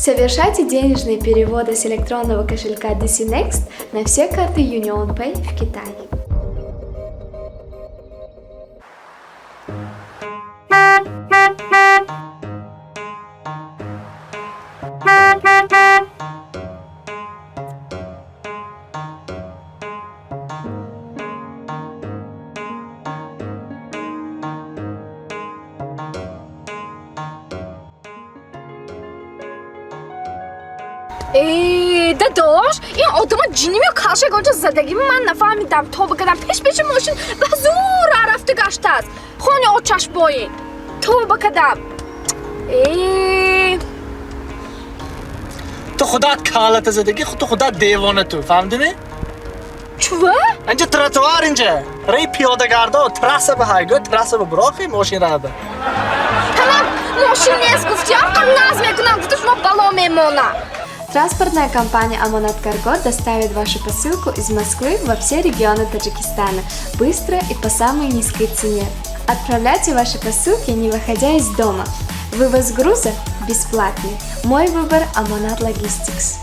Совершайте денежные переводы с электронного кошелька DC Next на все карты UnionPay в Китае. داداش این آدما جینی میو کاشه گنجا زدگی من نفهمیدم تا بگردم پیش ماشین و زور رفته گشته است خونه آچش باین تا بگردم تو خودت کالت زدگی خود تو خودت دیوانه تو فهمیدی؟ چوه؟ اینجا تراتوار اینجا رای پیاده گردا تراسه به هایگو تراسه به براخی ماشین را ده همه ماشین نیست گفتی هم ناز میکنم گفتش ما بالا میمونم. Транспортная компания Amonat Cargo доставит вашу посылку из Москвы во все регионы Таджикистана быстро и по самой низкой цене. Отправляйте ваши посылки, не выходя из дома. Вывоз груза бесплатный. Мой выбор Amonat Logistics.